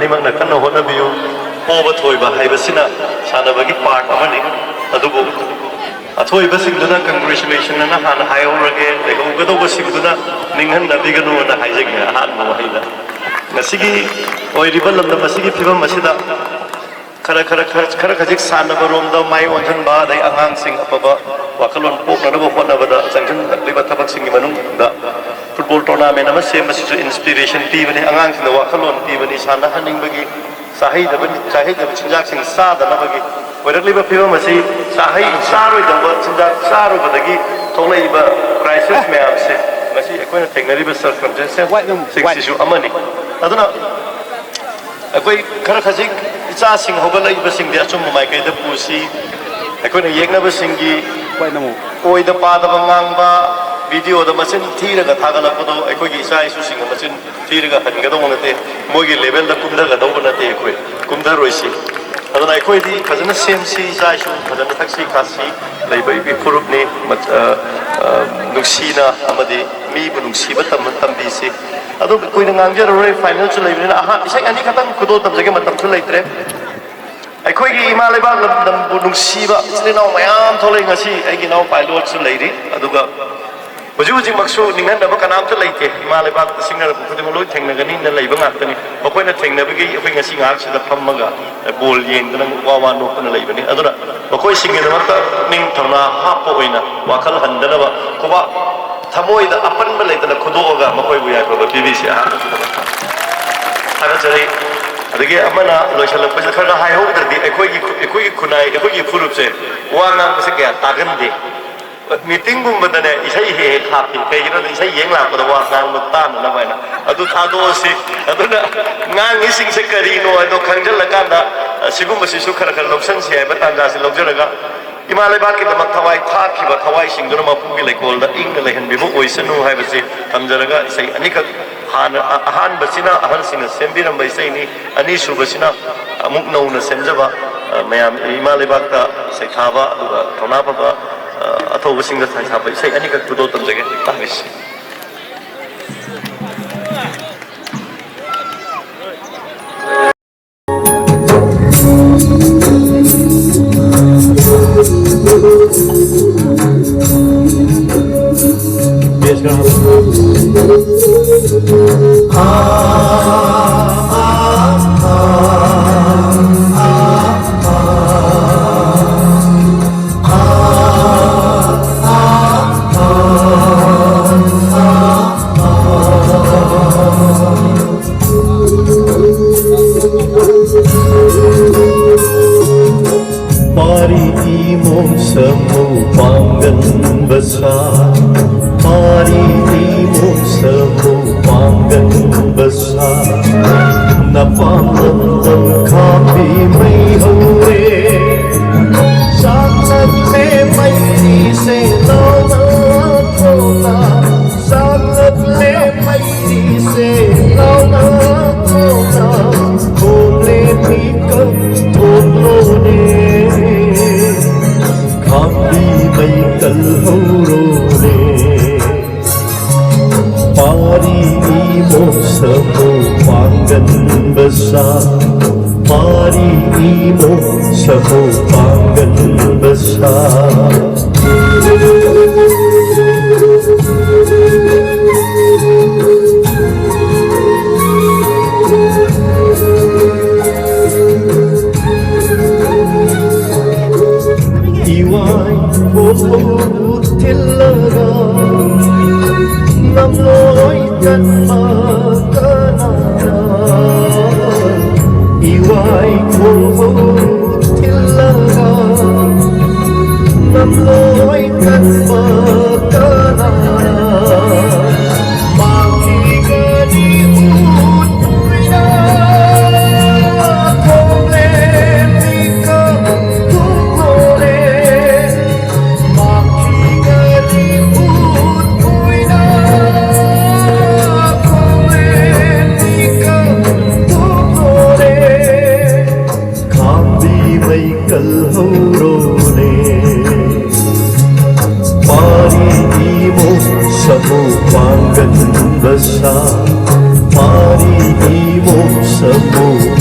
अनिमक नकन होनबियु पोब थोइबा हाइबसिना सानबगी part अमनि अदुबु अथोइबा सिंगदुना congratulation ना हान हायौरगे लेगौगदौबा सिंगदुना निंहन नबिगनु ना हाइजेगे हान Mohida ngasiगी oiriba lamda masigi phibam masida khara khajik sanaba romda mai onjan ba dai angang sing apaba wakalon pokna na hotna bada jangjan liba thabak sing manung da football tournament ama sem masisu inspiration pi bani angang sing da wakalon pi bani sana haning bagi sahi da chinjak sing sa da na bagi oirak liba phibam masi sahi saroi da chinjak saru badagi tholai ba crisis me amse masi ekoina thengari circumstances six issue amani aduna akoi khara khajik icha sing hogalai basing de achum mai kai da pusi akoi na yekna basing gi oi da pa da bangang ba video da masin thira ga thagala kodo akoi gi icha isu sing masin thira ga han ga do ngate moi gi level da kumda ga do na te akoi kumda roisi aduna akoi di khajana sem si icha isu khajana thaksi khasi lai bai bi khurup ni nuksina amadi mi bu nuksiba tam bi si adu koi na ngang jero roi final chu lai na aha isai ani khatang kudo tam jage matam chu lai tre ai koi gi ima leba lam bu nungsiba isle naw mayam tholai ngasi ai gi naw pilot chu lai ri aduga huji maksu ningan da kanam chu lai te ima leba singna khuding loi thengna gani na lai ba ngak tani bakoi na thengna bi gi akoi ngasi ngak chu da phammaga bol yen da wa wa no na lai bani aduna bakoi singe da makta ning thona ha po oina wakal handana ba kuba thamoi da apan ba leitana khudoga makoi bu ya ko ba pbc ha jari adage amana loisal pa khara hai ho dar di ekoi khunai ekoi furup se wa ngam se kya tagan de meeting gum badane isai he khapi kai gina isai yeng la ko wa ngam ta na ba na adu thado si aduna ngang ising se kari no ado khangjal la kan da sigum si su khara khara loksan se ba tan da se lokjaraga Imalai baki da mathawai thaki ba thawai singduna mapugi lekol da ing le hen bibu oisanu hai basi tamjaraga isai anika han basina ahan sina sembiram bai sai ni ani su basina amuk nau na semjaba mayam Imalai bakta sai thaba aduga thona ba atho basing da thai thaba sai anika tudo tamjage tahis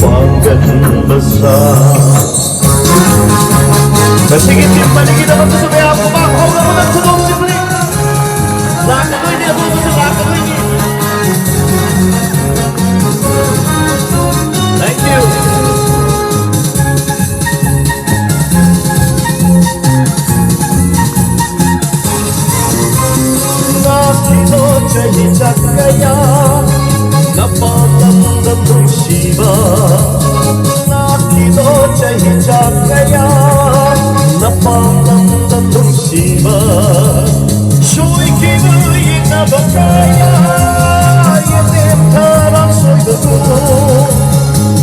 pangan besar. Sige, team, paligid naman sa sumaya ko. Bakaw na mo ng sunong simuli. Laka ko hindi, ako sa laka ko hindi. Thank you. Nakinochahichak kaya napakamdam ng siba. Nakinochahichak kaya napakamdam ng siba. Siya'y kinuyin na ba kaya itim tarang so'y bato.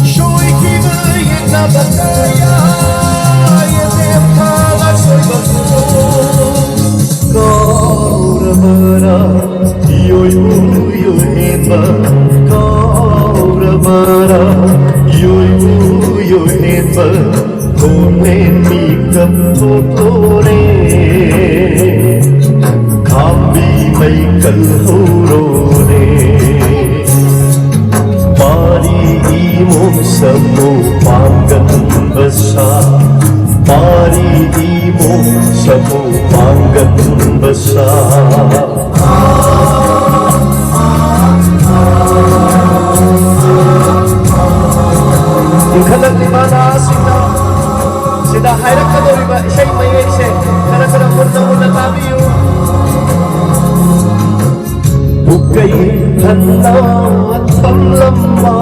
Siya'y kinuyin na ba kaya itim tarang so'y bato. Kauravara yoyuyoheba Kauravara yoyuyoheba Kone nikam totore Kambi mai kalhorone Pari imom samo pangan besar Pari imom samo pangan besar. Kanak ni mana sida hayrak ka dori ba isay may isay kanak ka muna tabiyo bukay handa at pamlamba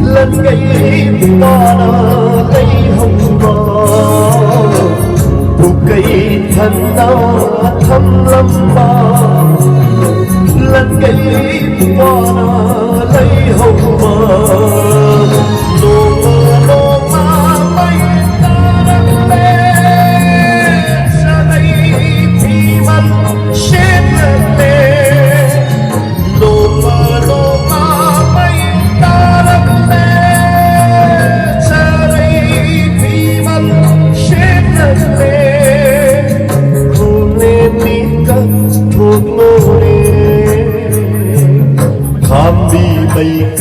langay para kay hamba bukay handa at pamlamba langay para kay hamba.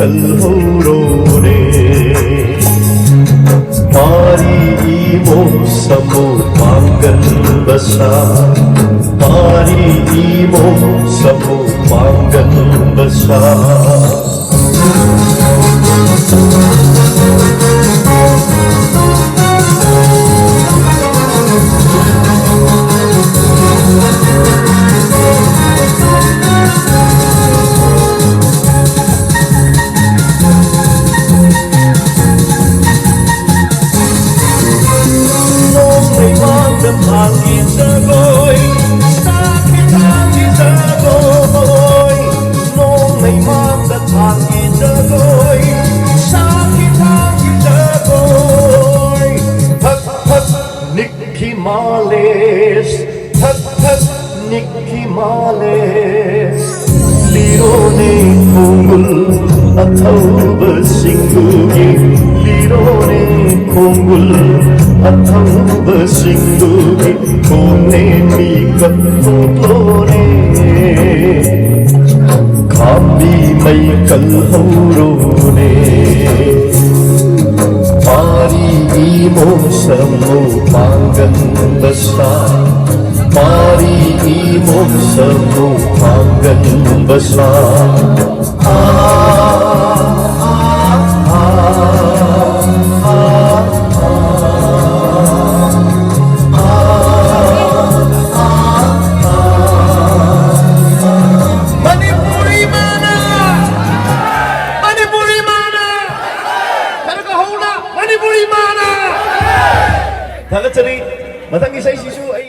Kalhorone Pari imom samo pangan besar Pari imom samo pangan besar. Sakit agoy, sakit agoy, nung may magdasakit agoy, sakit agoy. Hak hak Nicky Males, hak hak Nicky Males, lirone kungul ataw basinggugi, lirone kungul ataw basinggugi. Kone mikat totore Kambi may kalhorone Pari imom samo pangan besar Pari imom samo pangan besar. Dagat sari, matang isay sisu ay